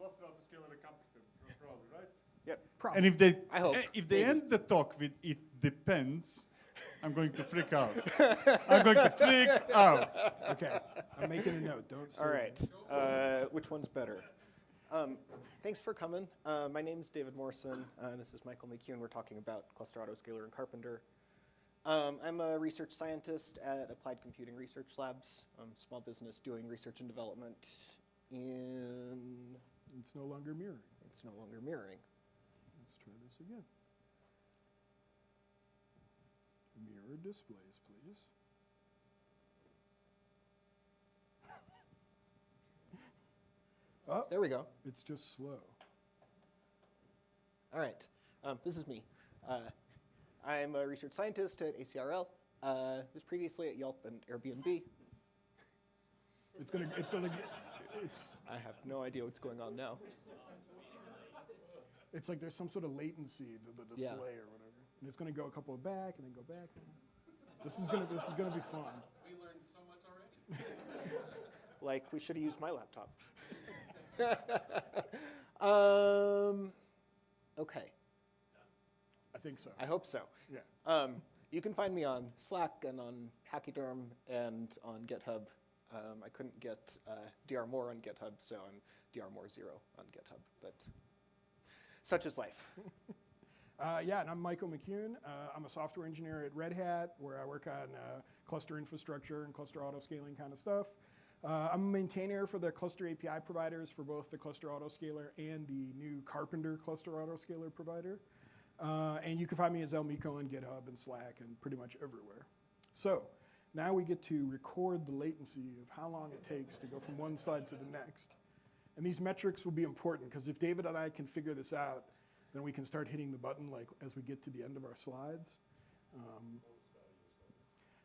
Cluster Autoscaler and Karpenter, probably, right? Yep. Probably. And if they I hope. if they Maybe. end the talk with "it depends," I'm going to freak out. I'm going to freak out. Okay, I'm making a note. Don't say All that. right. Which one's better? Thanks for coming. My name's David Morrison. This is Michael McCune. We're talking about Cluster Autoscaler and Karpenter. I'm a research scientist at Applied Computing Research Labs. I'm a small business doing research and development in... It's no longer mirroring. It's no longer mirroring. Let's try this again. Mirror displays, please. Oh, There we go. it's just slow. All right. This is me. I'm a research scientist at ACRL. Was previously at Yelp and Airbnb. I have no idea what's going on now. It's like there's some sort of latency to the display Yeah. or whatever. And it's going to go a couple back and then go back. This is going to be fun. We learned so much already. Like, we should have used my laptop. Okay. I think so. I hope so. Yeah. You can find me on Slack and on Hachyderm and on GitHub. I couldn't get drmore on GitHub, so I'm drmore0 on GitHub. But such is life. Yeah, and I'm Michael McCune. I'm a software engineer at Red Hat, where I work on cluster infrastructure and cluster autoscaling kind of stuff. I'm a maintainer for the cluster API providers for both the Cluster Autoscaler and the new Karpenter Cluster Autoscaler provider. And you can find me as Elmiko on GitHub and Slack and pretty much everywhere. So now we get to record the latency of how long it takes to go from one slide to the next. And these metrics will be important, because if David and I can figure this out, then we can start hitting the button like as we get to the end of our slides.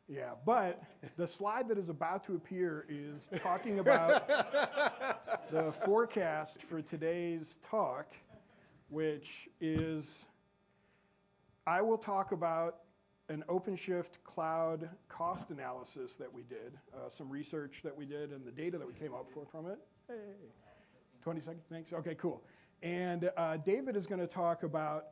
Yeah, but the slide that is about to appear is talking about the forecast for today's talk, which is, I will talk about an OpenShift cloud cost analysis that we did, some research that we did, and the data that we came up from it. Hey, 20 seconds, thanks. Okay, cool. And David is going to talk about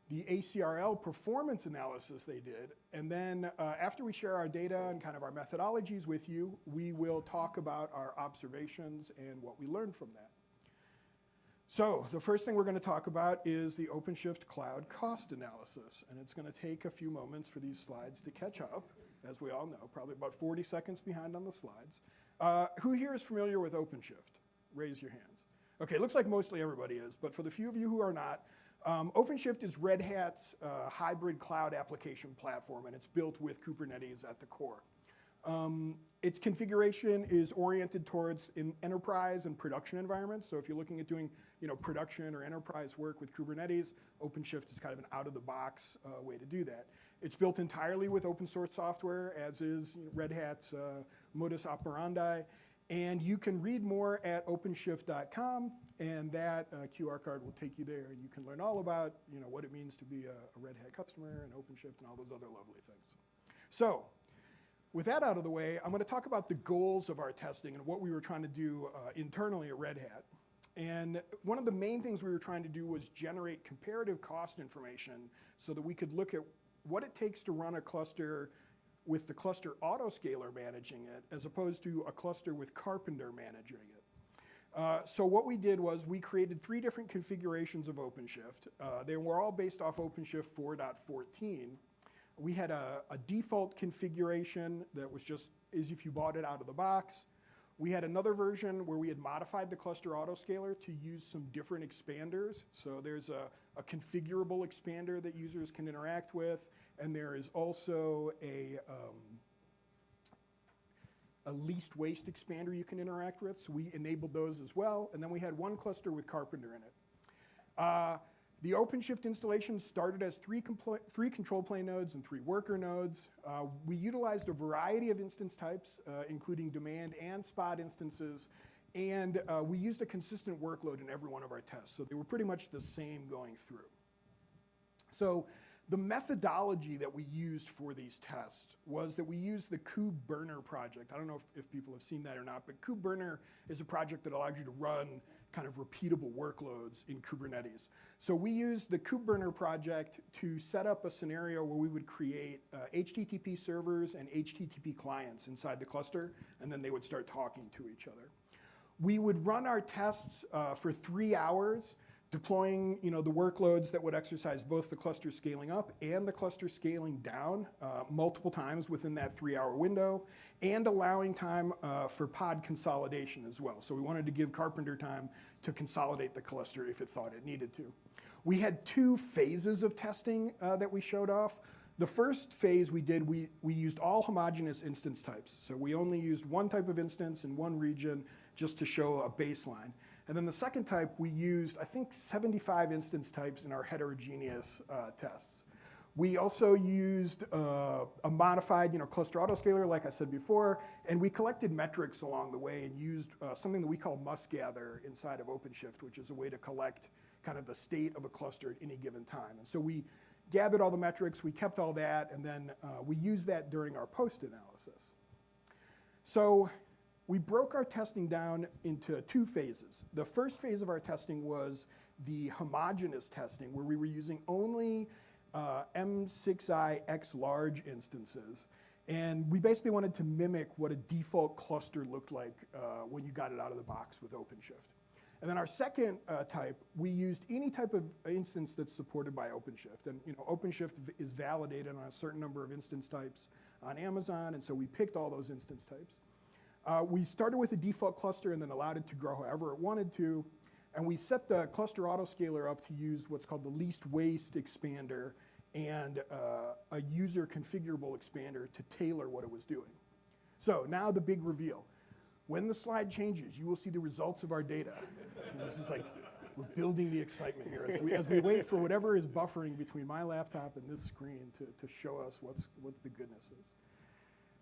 the ACRL performance analysis they did. And then after we share our data and kind of our methodologies with you, we will talk about our observations and what we learned from that. So the first thing we're going to talk about is the OpenShift cloud cost analysis. And it's going to take a few moments for these slides to catch up, as we all know, probably about 40 seconds behind on the slides. Who here is familiar with OpenShift? Raise your hands. Okay, looks like mostly everybody is, but for the few of you who are not, OpenShift is Red Hat's hybrid cloud application platform, and it's built with Kubernetes at the core. Its configuration is oriented towards enterprise and production environments. So if you're looking at doing production or enterprise work with Kubernetes, OpenShift is kind of an out-of-the-box way to do that. It's built entirely with open source software, as is Red Hat's modus operandi. And you can read more at openshift.com, and that QR card will take you there, and you can learn all about what it means to be a Red Hat customer and OpenShift and all those other lovely things. So with that out of the way, I'm going to talk about the goals of our testing and what we were trying to do internally at Red Hat. And one of the main things we were trying to do was generate comparative cost information so that we could look at what it takes to run a cluster with the Cluster Autoscaler managing it, as opposed to a cluster with Karpenter managing it. So what we did was we created 3 different configurations of OpenShift. They were all based off OpenShift 4.14. We had a default configuration that was just as if you bought it out of the box. We had another version where we had modified the Cluster Autoscaler to use some different expanders. So there's a configurable expander that users can interact with, and there is also a least waste expander you can interact with. So we enabled those as well. And then we had one cluster with Karpenter in it. The OpenShift installation started as 3 control plane nodes and 3 worker nodes. We utilized a variety of instance types, including demand and spot instances. And we used a consistent workload in every one of our tests. So they were pretty much the same going through. So the methodology that we used for these tests was that we used the KubeBurner project. I don't know if people have seen that or not, but KubeBurner is a project that allows you to run kind of repeatable workloads in Kubernetes. So we used the KubeBurner project to set up a scenario where we would create HTTP servers and HTTP clients inside the cluster, and then they would start talking to each other. We would run our tests for 3 hours, deploying the workloads that would exercise both the cluster scaling up and the cluster scaling down multiple times within that 3-hour window, and allowing time for pod consolidation as well. So we wanted to give Karpenter time to consolidate the cluster if it thought it needed to. We had 2 phases of testing that we showed off. The first phase we did, we used all homogeneous instance types. So we only used one type of instance in one region just to show a baseline. And then the second type, we used, I think, 75 instance types in our heterogeneous tests. We also used a modified cluster autoscaler, like I said before, and we collected metrics along the way and used something that we call must-gather inside of OpenShift, which is a way to collect kind of the state of a cluster at any given time. And so we gathered all the metrics, we kept all that, and then we used that during our post-analysis. So we broke our testing down into 2 phases. The first phase of our testing was the homogeneous testing, where we were using only M6i X large instances. And we basically wanted to mimic what a default cluster looked like when you got it out of the box with OpenShift. And then our second type, we used any type of instance that's supported by OpenShift. And OpenShift is validated on a certain number of instance types on Amazon, and so we picked all those instance types. We started with a default cluster and then allowed it to grow however it wanted to. And we set the cluster autoscaler up to use what's called the least waste expander and a user configurable expander to tailor what it was doing. So now the big reveal. When the slide changes, you will see the results of our data. And this is like, we're building the excitement here as we wait for whatever is buffering between my laptop and this screen to show us what the goodness is.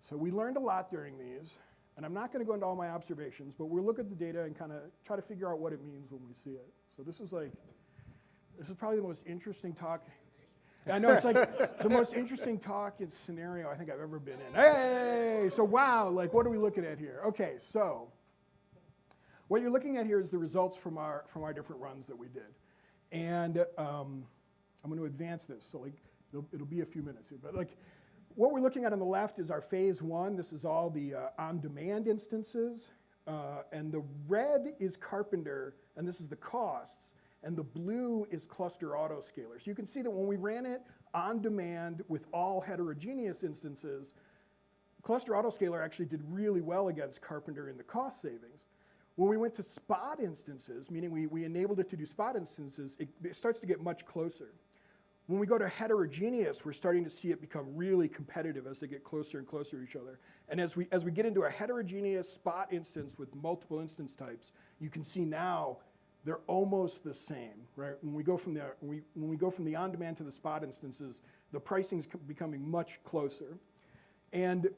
So we learned a lot during these. And I'm not going to go into all my observations, but we'll look at the data and kind of try to figure out what it means when we see it. So this is probably the most interesting talk. I know it's like the most interesting talk and scenario I think I've ever been in. Hey, so wow, like what are we looking at here? Okay, so what you're looking at here is the results from our different runs that we did. And I'm going to advance this, so like it'll be a few minutes here, but like, what we're looking at on the left is our phase 1. This is all the on-demand instances. And the red is Karpenter, and this is the costs. And the blue is cluster autoscaler. So you can see that when we ran it on demand with all heterogeneous instances, cluster autoscaler actually did really well against Karpenter in the cost savings. When we went to spot instances, meaning we enabled it to do spot instances, it starts to get much closer. When we go to heterogeneous, we're starting to see it become really competitive as they get closer and closer to each other. And as we get into a heterogeneous spot instance with multiple instance types, you can see now they're almost the same, right? When we go from the on-demand to the spot instances, the pricing's becoming much closer. And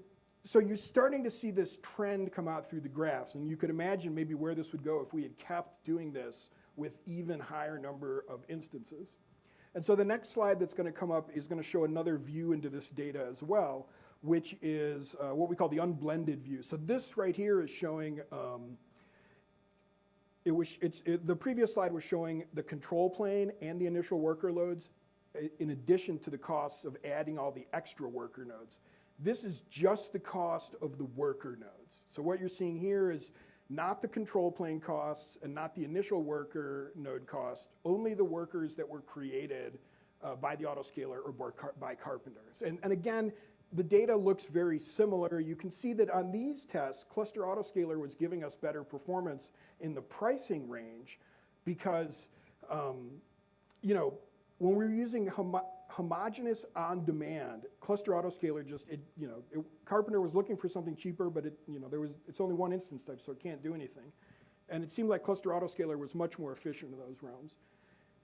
so you're starting to see this trend come out through the graphs, and you could imagine maybe where this would go if we had kept doing this with even higher number of instances. And so the next slide that's going to come up is going to show another view into this data as well, which is what we call the unblended view. So this right here is showing, the previous slide was showing the control plane and the initial worker loads in addition to the costs of adding all the extra worker nodes. This is just the cost of the worker nodes. So what you're seeing here is not the control plane costs and not the initial worker node cost, only the workers that were created by the autoscaler or by Karpenters. And again, the data looks very similar. You can see that on these tests, cluster autoscaler was giving us better performance in the pricing range because, when we were using homogeneous on demand, cluster autoscaler Karpenter was looking for something cheaper, but it's only one instance type, so it can't do anything. And it seemed like cluster autoscaler was much more efficient in those realms.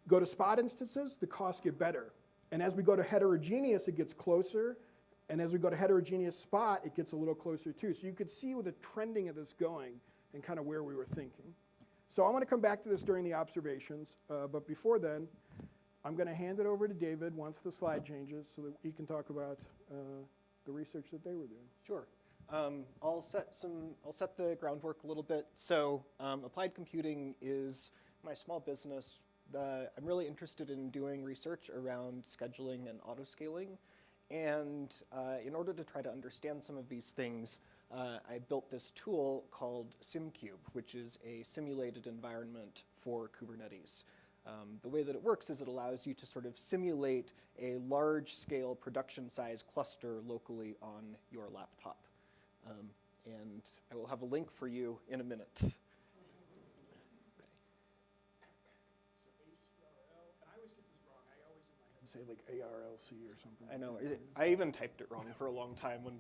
Go to spot instances, the costs get better. And as we go to heterogeneous, it gets closer. And as we go to heterogeneous spot, it gets a little closer too. So you could see with the trending of this going and kind of where we were thinking. So I'm going to come back to this during the observations, but before then, I'm going to hand it over to David once the slide changes so that he can talk about the research that they were doing. Sure. I'll set the groundwork a little bit. So applied computing is my small business. I'm really interested in doing research around scheduling and autoscaling. And in order to try to understand some of these things, I built this tool called SimCube, which is a simulated environment for Kubernetes. The way that it works is it allows you to sort of simulate a large-scale production-size cluster locally on your laptop. And I will have a link for you in a minute. So ACRL, and I always get this wrong. I always in my head say like ARLC or something. I know. I even typed it wrong for a long time when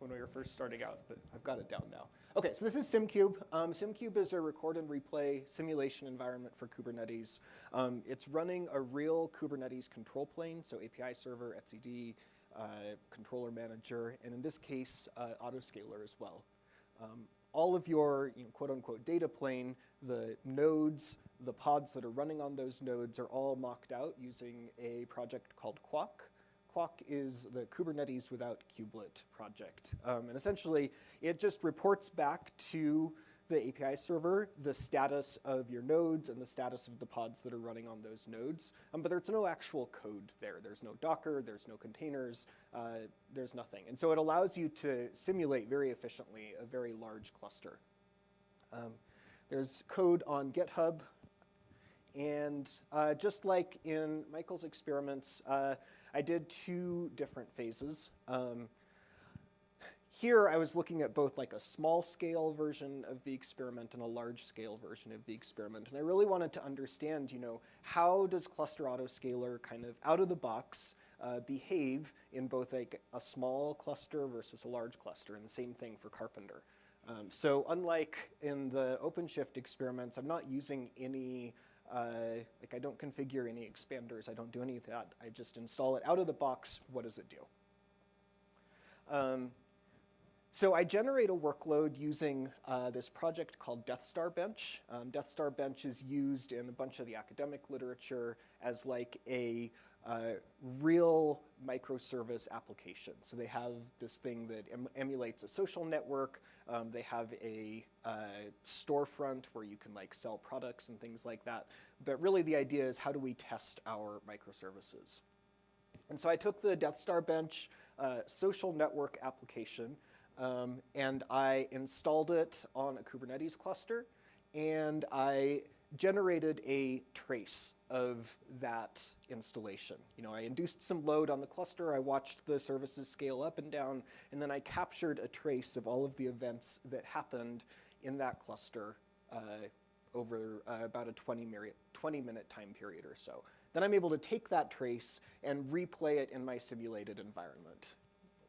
we were first starting out, but I've got it down now. Okay, so this is SimCube. SimCube is a record and replay simulation environment for Kubernetes. It's running a real Kubernetes control plane, so API server, etcd, controller manager, and in this case, autoscaler as well. All of your quote-unquote data plane, the nodes, the pods that are running on those nodes are all mocked out using a project called Quack. Quack is the Kubernetes without kubelet project. And essentially, it just reports back to the API server the status of your nodes and the status of the pods that are running on those nodes. But there's no actual code there. There's no Docker, there's no containers, there's nothing. And so it allows you to simulate very efficiently a very large cluster. There's code on GitHub. And just like in Michael's experiments, I did 2 different phases. Here I was looking at both like a small scale version of the experiment and a large scale version of the experiment. And I really wanted to understand, how does Cluster Autoscaler kind of out of the box behave in both like a small cluster versus a large cluster, and the same thing for Karpenter. So unlike in the OpenShift experiments, I'm not using any I don't configure any expanders. I don't do any of that. I just install it out of the box. What does it do? So I generate a workload using this project called Death Star Bench. Death Star Bench is used in a bunch of the academic literature as like a real microservice application. So they have this thing that emulates a social network. They have a storefront where you can like sell products and things like that. But really the idea is, how do we test our microservices? And so I took the Death Star Bench social network application and I installed it on a Kubernetes cluster, and I generated a trace of that installation. I induced some load on the cluster, I watched the services scale up and down, and then I captured a trace of all of the events that happened in that cluster over about a 20-minute time period or so. Then I'm able to take that trace and replay it in my simulated environment.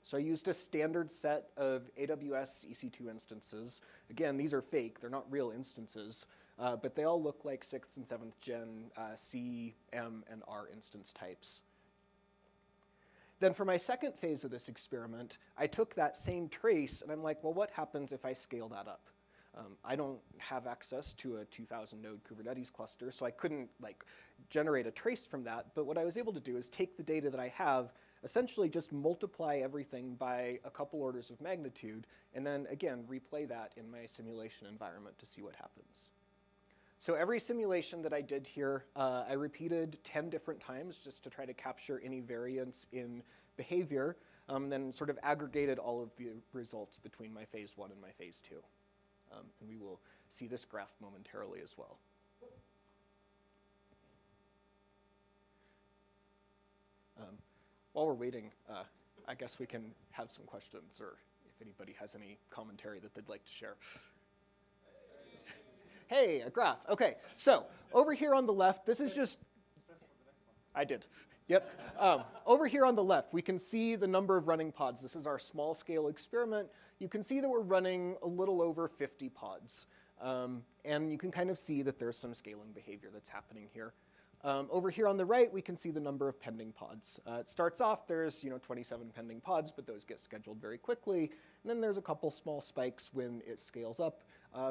So I used a standard set of AWS EC2 instances. Again, these are fake, they're not real instances. But they all look like 6th and 7th gen C, M, and R instance types. Then for my second phase of this experiment, I took that same trace and I'm like, well, what happens if I scale that up? I don't have access to a 2,000 node Kubernetes cluster, so I couldn't generate a trace from that. But what I was able to do is take the data that I have, essentially just multiply everything by a couple orders of magnitude, and then again, replay that in my simulation environment to see what happens. So every simulation that I did here, I repeated 10 different times just to try to capture any variance in behavior, then sort of aggregated all of the results between my phase 1 and my phase 2. And we will see this graph momentarily as well. While we're waiting, I guess we can have some questions, or if anybody has any commentary that they'd like to share. Hey, a graph. Okay, so over here on the left, this is just, I did. Yep. Over here on the left, we can see the number of running pods. This is our small scale experiment. You can see that we're running a little over 50 pods. And you can kind of see that there's some scaling behavior that's happening here. Over here on the right, we can see the number of pending pods. It starts off, there's 27 pending pods, but those get scheduled very quickly. And then there's a couple small spikes when it scales up.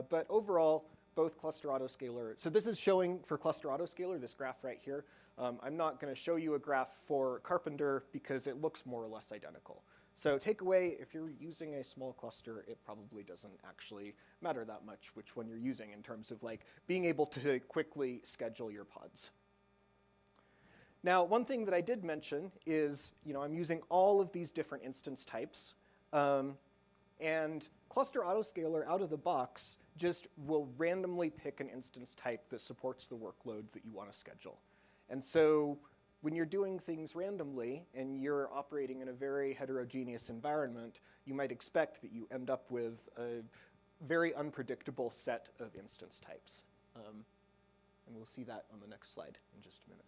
But overall, both Cluster Autoscaler, so this is showing for Cluster Autoscaler, this graph right here. I'm not going to show you a graph for Karpenter because it looks more or less identical. So takeaway, if you're using a small cluster, it probably doesn't actually matter that much which one you're using in terms of like being able to quickly schedule your pods. Now, one thing that I did mention is, I'm using all of these different instance types, and Cluster Autoscaler out of the box just will randomly pick an instance type that supports the workload that you want to schedule. And so when you're doing things randomly and you're operating in a very heterogeneous environment, you might expect that you end up with a very unpredictable set of instance types. And we'll see that on the next slide in just a minute.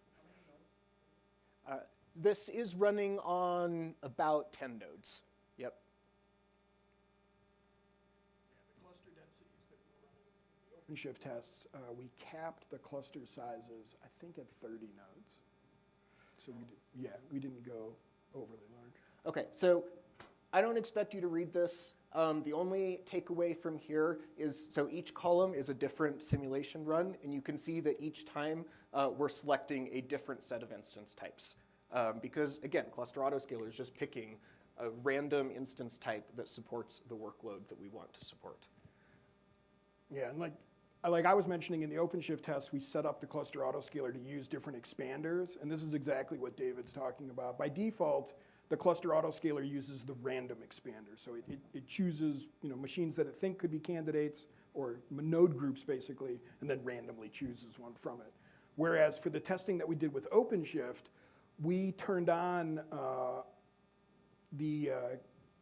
This is running on about 10 nodes. Yep. The cluster densities that we were running in the OpenShift tests, we capped the cluster sizes, I think, at 30 nodes. So we didn't go overly large. Okay, so I don't expect you to read this. The only takeaway from here is, so each column is a different simulation run, and you can see that each time we're selecting a different set of instance types. Because again, Cluster Autoscaler is just picking a random instance type that supports the workload that we want to support. Yeah, and like I was mentioning in the OpenShift test, we set up the Cluster Autoscaler to use different expanders, and this is exactly what David's talking about. By default, the Cluster Autoscaler uses the random expander, so it chooses machines that it think could be candidates, or node groups basically, and then randomly chooses one from it. Whereas for the testing that we did with OpenShift, we turned on the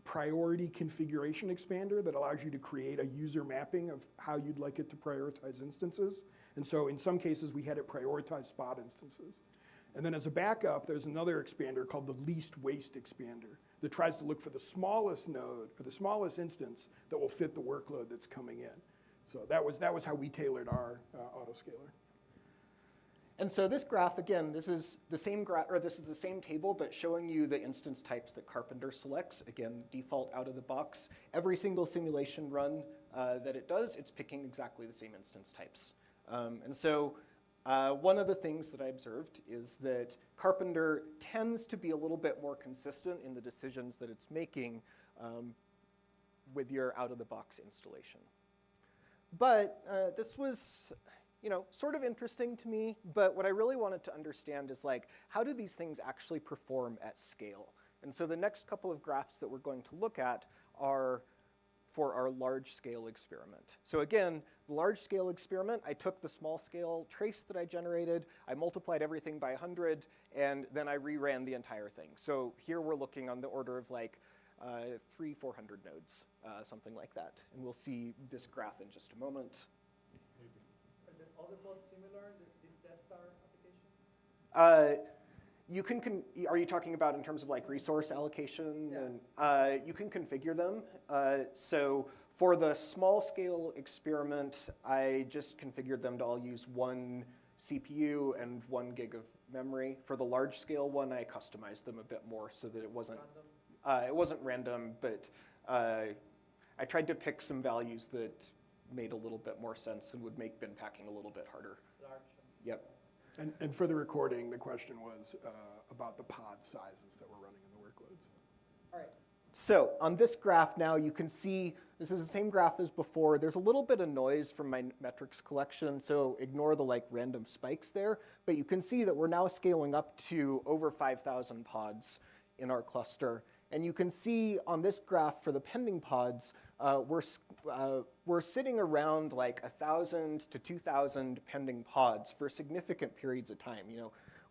priority configuration expander that allows you to create a user mapping of how you'd like it to prioritize instances. And so in some cases, we had it prioritize spot instances. And then as a backup, there's another expander called the least waste expander that tries to look for the smallest node or the smallest instance that will fit the workload that's coming in. So that was how we tailored our autoscaler. And so this graph, again, this is the same graph, or this is the same table, but showing you the instance types that Karpenter selects. Again, default out of the box. Every single simulation run that it does, it's picking exactly the same instance types. And so one of the things that I observed is that Karpenter tends to be a little bit more consistent in the decisions that it's making with your out-of-the-box installation. But this was sort of interesting to me, but what I really wanted to understand is how do these things actually perform at scale? And so the next couple of graphs that we're going to look at are for our large-scale experiment. So again, the large-scale experiment, I took the small-scale trace that I generated, I multiplied everything by 100, and then I reran the entire thing. So here we're looking on the order of 300-400 nodes, something like that. And we'll see this graph in just a moment. Are the other pods similar, this Destar application? Are you talking about in terms of resource allocation? Yeah. And you can configure them. So for the small scale experiment, I just configured them to all use 1 CPU and 1 gig of memory. For the large scale one, I customized them a bit more so that it wasn't random, but I tried to pick some values that made a little bit more sense and would make bin packing a little bit harder. Large. Yep. And for the recording, the question was about the pod sizes that we're running in the workloads. All right. So on this graph now, you can see this is the same graph as before. There's a little bit of noise from my metrics collection, so ignore the random spikes there. But you can see that we're now scaling up to over 5,000 pods in our cluster. And you can see on this graph for the pending pods, we're sitting around 1,000 to 2,000 pending pods for significant periods of time.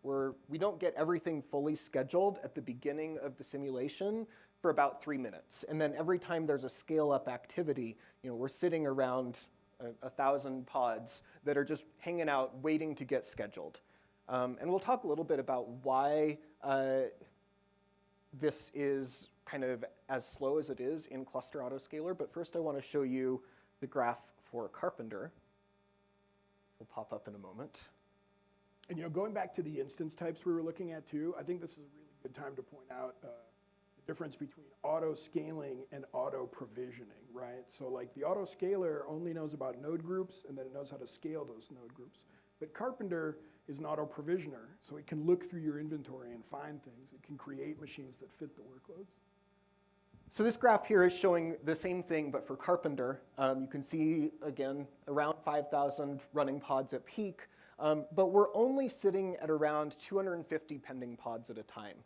We don't get everything fully scheduled at the beginning of the simulation for about 3 minutes. And then every time there's a scale-up activity, we're sitting around 1,000 pods that are just hanging out, waiting to get scheduled. And we'll talk a little bit about why this is kind of as slow as it is in Cluster Autoscaler, but first I want to show you the graph for Karpenter. It'll pop up in a moment. And going back to the instance types we were looking at too, I think this is a really good time to point out the difference between auto-scaling and auto-provisioning, right? So the autoscaler only knows about node groups, and then it knows how to scale those node groups. But Karpenter is an auto-provisioner, so it can look through your inventory and find things. It can create machines that fit the workloads. So this graph here is showing the same thing, but for Karpenter. You can see, again, around 5,000 running pods at peak, but we're only sitting at around 250 pending pods at a time.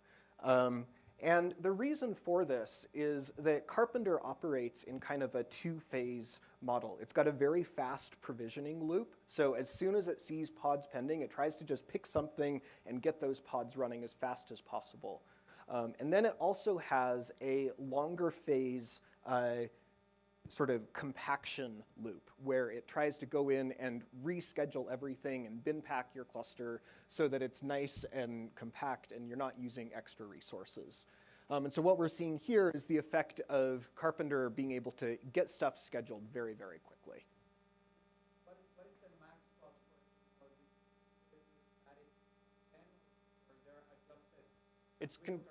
And the reason for this is that Karpenter operates in kind of a two-phase model. It's got a very fast provisioning loop. So as soon as it sees pods pending, it tries to just pick something and get those pods running as fast as possible. And then it also has a longer phase sort of compaction loop where it tries to go in and reschedule everything and bin pack your cluster so that it's nice and compact and you're not using extra resources. And so what we're seeing here is the effect of Karpenter being able to get stuff scheduled very, very quickly. What is the max spot for the static 10 or they're adjusted? It's, Carpenter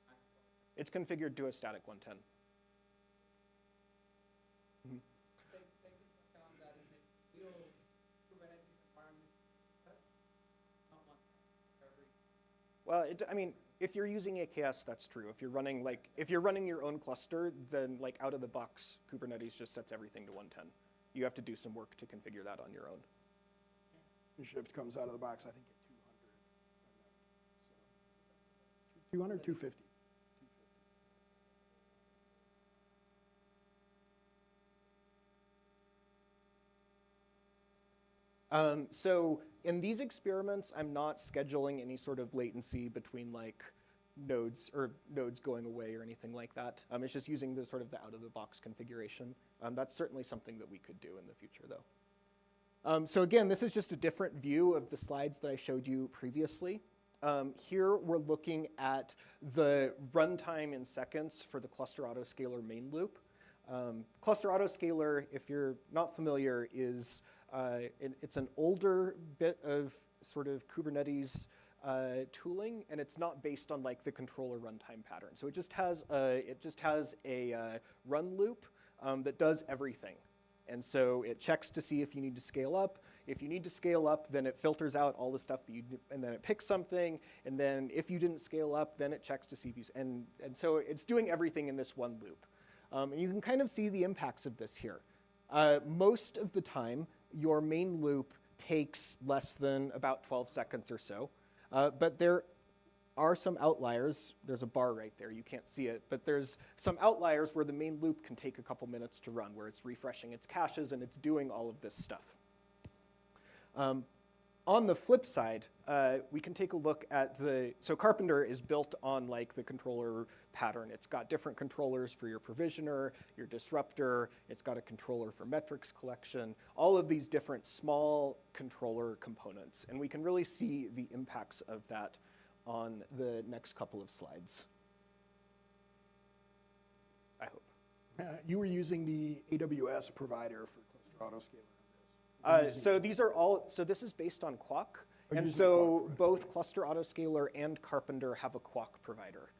max spot. it's configured to a static 110. Take into account that in a real Kubernetes environment, that's not one every. Well, I mean, if you're using AKS, that's true. If you're running your own cluster, then like out of the box, Kubernetes just sets everything to 110. You have to do some work to configure that on your own. Shift comes out of the box, I think, at 200. 200, 250. So in these experiments, I'm not scheduling any sort of latency between like nodes going away or anything like that. It's just using the sort of the out-of-the-box configuration. That's certainly something that we could do in the future, though. So again, this is just a different view of the slides that I showed you previously. Here we're looking at the runtime in seconds for the cluster autoscaler main loop. Cluster autoscaler, if you're not familiar, is it's an older bit of sort of Kubernetes tooling, and it's not based on like the controller runtime pattern. So it just has a run loop that does everything. And so it checks to see if you need to scale up. If you need to scale up, then it filters out all the stuff that you do, and then it picks something. And then if you didn't scale up, then it checks to see if you, and so it's doing everything in this one loop. And you can kind of see the impacts of this here. Most of the time, your main loop takes less than about 12 seconds or so. But there are some outliers. There's a bar right there. You can't see it. But there's some outliers where the main loop can take a couple minutes to run, where it's refreshing its caches and it's doing all of this stuff. On the flip side, we can take a look at so Karpenter is built on like the controller pattern. It's got different controllers for your provisioner, your disruptor. It's got a controller for metrics collection, all of these different small controller components. And we can really see the impacts of that on the next couple of slides. I hope. You were using the AWS provider for Cluster Autoscaler. So these are all, so this is based on Quack. Oh, And using so Quack, right. both Cluster Autoscaler and Karpenter have a Quack provider.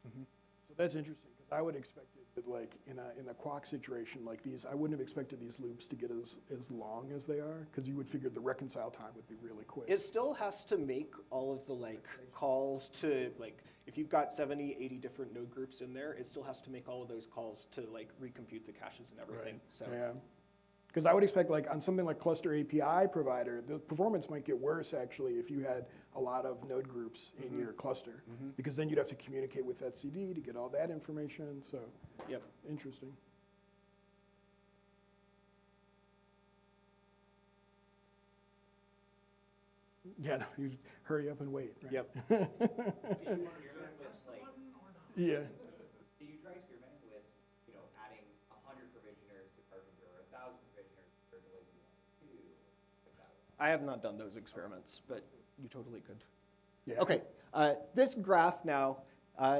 So that's interesting, because I would expect it that like in a Quack situation like these, I wouldn't have expected these loops to get as long as they are, because you would figure the reconcile time would be really quick. It still has to make all of the like calls to like, if you've got 70, 80 different node groups in there, it still has to make all of those calls to like recompute the caches and everything. So. Yeah. Because I would expect like on something like Cluster API provider, the performance might get worse actually if you had a lot of node groups in your cluster, because then you'd have to communicate with that CD to get all that information. So, Yep. Interesting. Yeah, no, you hurry up and wait. Right? Yep. Yeah. Do you try experimenting with, adding 100 provisioners to Karpenter or 1,000 provisioners to the way you want to, like that? I have not done those experiments, but you totally could. Yeah. Okay, this graph now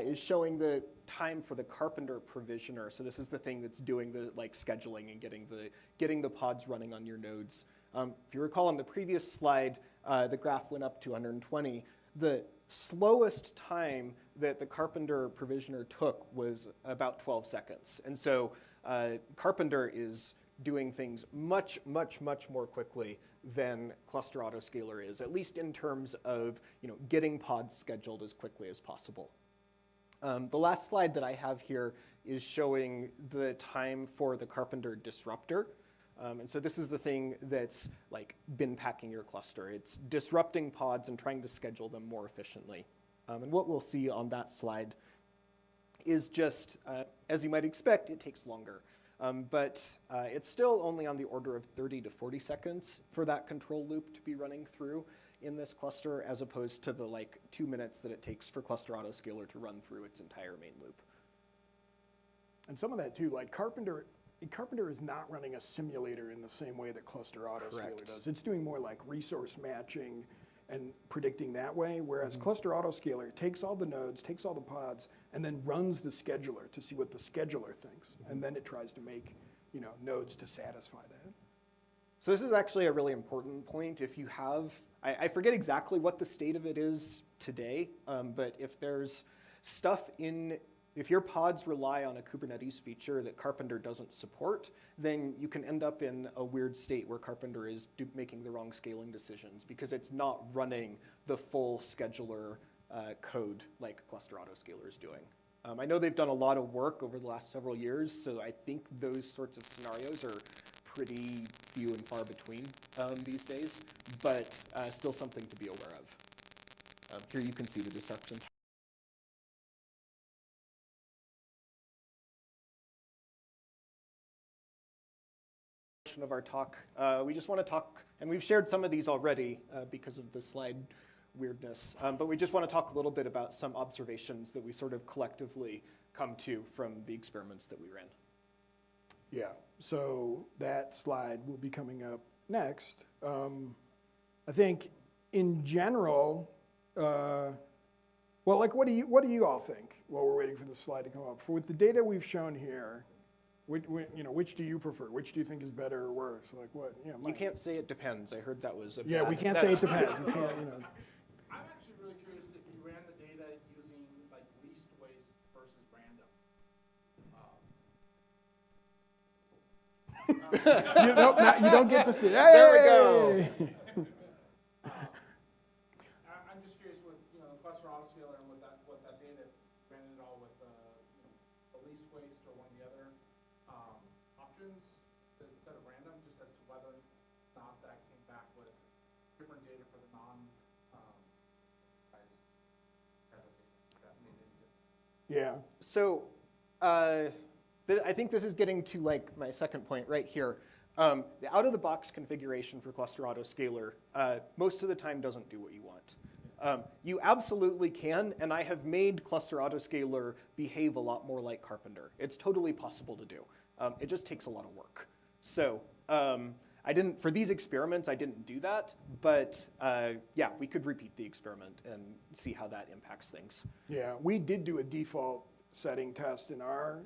is showing the time for the Karpenter provisioner. So this is the thing that's doing the like scheduling and getting the pods running on your nodes. If you recall on the previous slide, the graph went up to 120. The slowest time that the Karpenter provisioner took was about 12 seconds. And so Karpenter is doing things much, much, much more quickly than Cluster Autoscaler is, at least in terms of getting pods scheduled as quickly as possible. The last slide that I have here is showing the time for the Karpenter disruptor. And so this is the thing that's like bin packing your cluster. It's disrupting pods and trying to schedule them more efficiently. And what we'll see on that slide is just, as you might expect, it takes longer. But it's still only on the order of 30 to 40 seconds for that control loop to be running through in this cluster, as opposed to the like 2 minutes that it takes for Cluster Autoscaler to run through its entire main loop. And some of that too, like Karpenter is not running a simulator in the same way that Cluster Autoscaler Correct. does. It's doing more like resource matching and predicting that way, whereas Cluster Autoscaler takes all the nodes, takes all the pods, and then runs the scheduler to see what the scheduler thinks, and then it tries to make nodes to satisfy that. So this is actually a really important point. If you have, I forget exactly what the state of it is today, but if there's stuff if your pods rely on a Kubernetes feature that Karpenter doesn't support, then you can end up in a weird state where Karpenter is making the wrong scaling decisions because it's not running the full scheduler code like Cluster Autoscaler is doing. I know they've done a lot of work over the last several years, so I think those sorts of scenarios are pretty few and far between these days, but still something to be aware of. Here you can see the disruption. Of our talk. We just want to talk, and we've shared some of these already because of the slide weirdness, but we just want to talk a little bit about some observations that we sort of collectively come to from the experiments that we ran. Yeah, so that slide will be coming up next. I think in general, well, like what do you all think while we're waiting for the slide to come up? With the data we've shown here, which do you prefer? Which do you think is better or worse? Like what? You can't say it depends. I heard that was a yeah, bad, we can't say it depends. You can't, I'm actually really curious if you ran the data using like least waste versus random. you don't get to see. Hey! There we go. I'm just curious with cluster autoscaler and what that data ran it all with the least waste or one of the other options instead of random, just as to whether or not that came back with different data for the non Yeah. So I think this is getting to like my second point right here. The out-of-the-box configuration for Cluster Autoscaler most of the time doesn't do what you want. You absolutely can, and I have made Cluster Autoscaler behave a lot more like Karpenter. It's totally possible to do. It just takes a lot of work. So for these experiments, I didn't do that, but yeah, we could repeat the experiment and see how that impacts things. Yeah, we did do a default setting test in our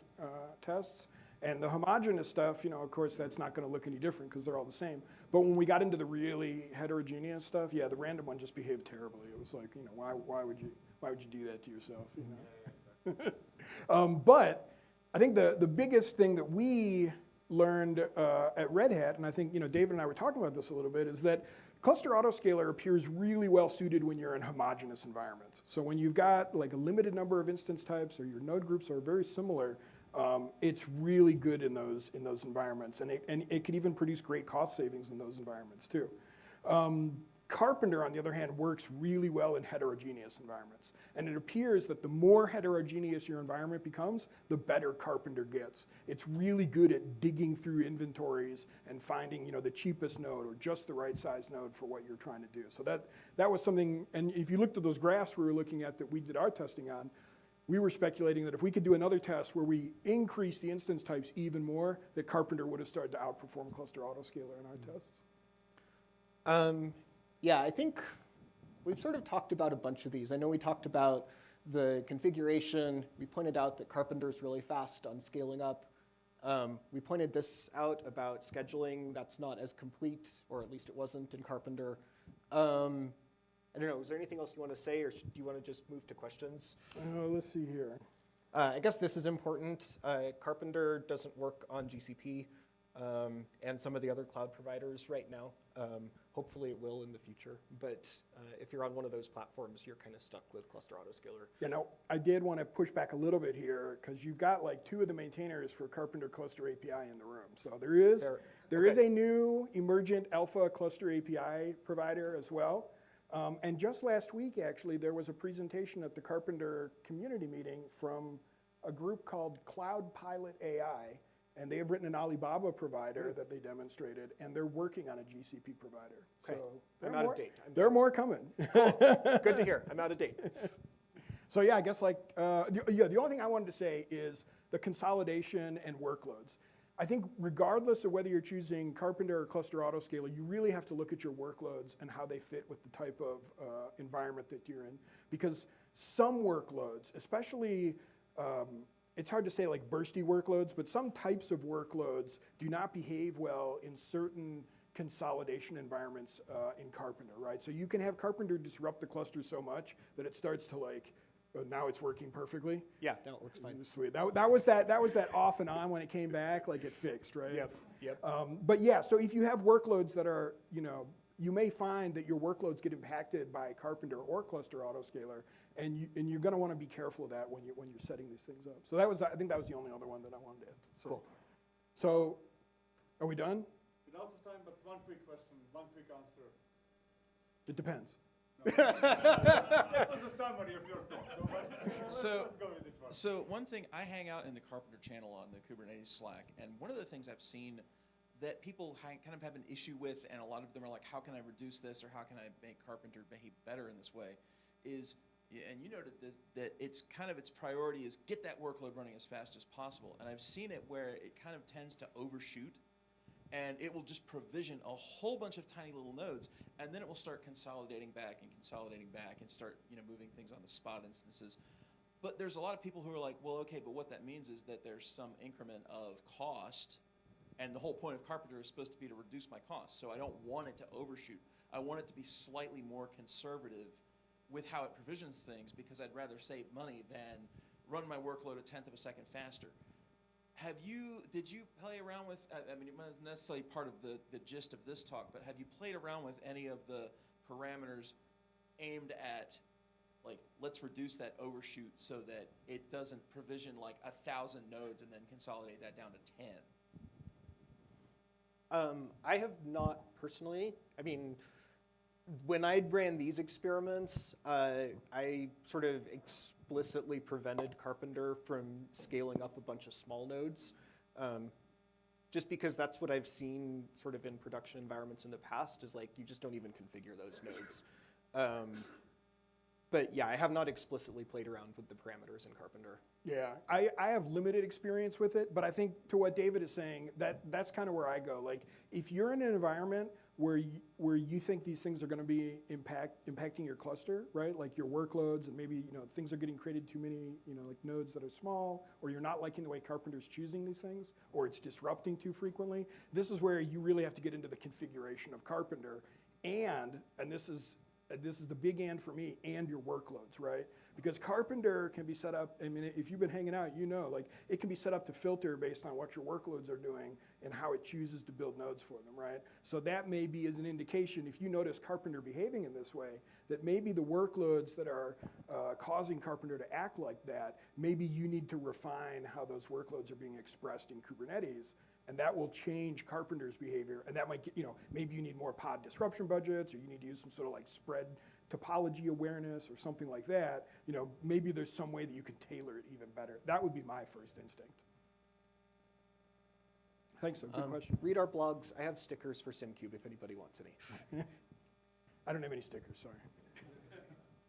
tests. And the homogeneous stuff, of course, that's not going to look any different because they're all the same. But when we got into the really heterogeneous stuff, yeah, the random one just behaved terribly. It was like, why would you do that to yourself? But I think the biggest thing that we learned at Red Hat, and I think David and I were talking about this a little bit, is that Cluster Autoscaler appears really well suited when you're in homogeneous environments. So when you've got like a limited number of instance types or your node groups are very similar, it's really good in those environments, and it can even produce great cost savings in those environments too. Karpenter, on the other hand, works really well in heterogeneous environments, and it appears that the more heterogeneous your environment becomes, the better Karpenter gets. It's really good at digging through inventories and finding the cheapest node or just the right size node for what you're trying to do. So that was something, and if you looked at those graphs we were looking at that we did our testing on, we were speculating that if we could do another test where we increase the instance types even more, that Karpenter would have started to outperform Cluster Autoscaler in our tests. Yeah, I think we've sort of talked about a bunch of these. I know we talked about the configuration. We pointed out that Karpenter's really fast on scaling up. We pointed this out about scheduling. That's not as complete, or at least it wasn't in Karpenter. I don't know, is there anything else you want to say, or do you want to just move to questions? Let's see here. I guess this is important. Karpenter doesn't work on GCP. and some of the other cloud providers right now. Hopefully it will in the future, but if you're on one of those platforms, you're kind of stuck with Cluster Autoscaler. You know, I did want to push back a little bit here because you've got like 2 of the maintainers for Karpenter Cluster API in the room. So there is a new emergent alpha cluster API provider as well. And just last week, actually, there was a presentation at the Karpenter community meeting from a group called Cloud Pilot AI. And they have written an Alibaba provider that they demonstrated, and they're working on a GCP provider. Okay. So I'm out of date. There are more coming. Good to hear. I'm out of date. So yeah, I guess like, the only thing I wanted to say is the consolidation and workloads. I think regardless of whether you're choosing Karpenter or Cluster Autoscaler, you really have to look at your workloads and how they fit with the type of environment that you're in. Because some workloads, especially, it's hard to say like bursty workloads, but some types of workloads do not behave well in certain consolidation environments in Karpenter, right? So you can have Karpenter disrupt the cluster so much that it starts to like, now it's working perfectly. Yeah, no, it works fine. Sweet. That was that off and on when it came back, like it fixed, right? Yep. But yeah, so if you have workloads that are, you may find that your workloads get impacted by Karpenter or Cluster Autoscaler, and you're going to want to be careful of that when you're setting these things up. So I think that was the only other one that I wanted to add. So, Cool. So, are we done? We're out of time, but one quick question, one quick answer. It depends. That was the summary of your talk. So- Let's go with this one. So one thing, I hang out in the Karpenter channel on the Kubernetes Slack, and one of the things I've seen that people kind of have an issue with, and a lot of them are like, how can I reduce this, or how can I make Karpenter behave better in this way, is, and you noted this, that it's kind of its priority is get that workload running as fast as possible. And I've seen it where it kind of tends to overshoot, and it will just provision a whole bunch of tiny little nodes, and then it will start consolidating back and start moving things on the spot instances. But there's a lot of people who are like, well, okay, but what that means is that there's some increment of cost, and the whole point of Karpenter is supposed to be to reduce my costs. So I don't want it to overshoot. I want it to be slightly more conservative with how it provisions things, because I'd rather save money than run my workload a tenth of a second faster. Did you play around with, I mean, it wasn't necessarily part of the gist of this talk, but have you played around with any of the parameters aimed at, like, let's reduce that overshoot so that it doesn't provision like 1,000 nodes and then consolidate that down to 10? I have not personally. I mean, when I ran these experiments, I sort of explicitly prevented Karpenter from scaling up a bunch of small nodes, just because that's what I've seen sort of in production environments in the past, is like you just don't even configure those nodes. But yeah, I have not explicitly played around with the parameters in Karpenter. Yeah, I have limited experience with it, but I think to what David is saying, that's kind of where I go. Like, if you're in an environment where you think these things are going to be impacting your cluster, right? Like your workloads, and maybe things are getting created too many, like nodes that are small, or you're not liking the way Karpenter's choosing these things, or it's disrupting too frequently. This is where you really have to get into the configuration of Karpenter, and this is the big and for me, and your workloads, right? Because Karpenter can be set up, I mean, if you've been hanging out, like it can be set up to filter based on what your workloads are doing and how it chooses to build nodes for them, right? So that may be as an indication, if you notice Karpenter behaving in this way, that maybe the workloads that are causing Karpenter to act like that, maybe you need to refine how those workloads are being expressed in Kubernetes, and that will change Karpenter's behavior, and that might get, maybe you need more pod disruption budgets, or you need to use some sort of like spread topology awareness or something like that. Maybe there's some way that you can tailor it even better. That would be my first instinct. Thanks, good question. Read our blogs. I have stickers for SimCube if anybody wants any. I don't have any stickers, sorry.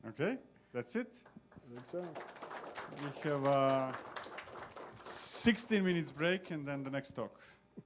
Okay, that's it. I think so. We have a 16 minutes break and then the next talk.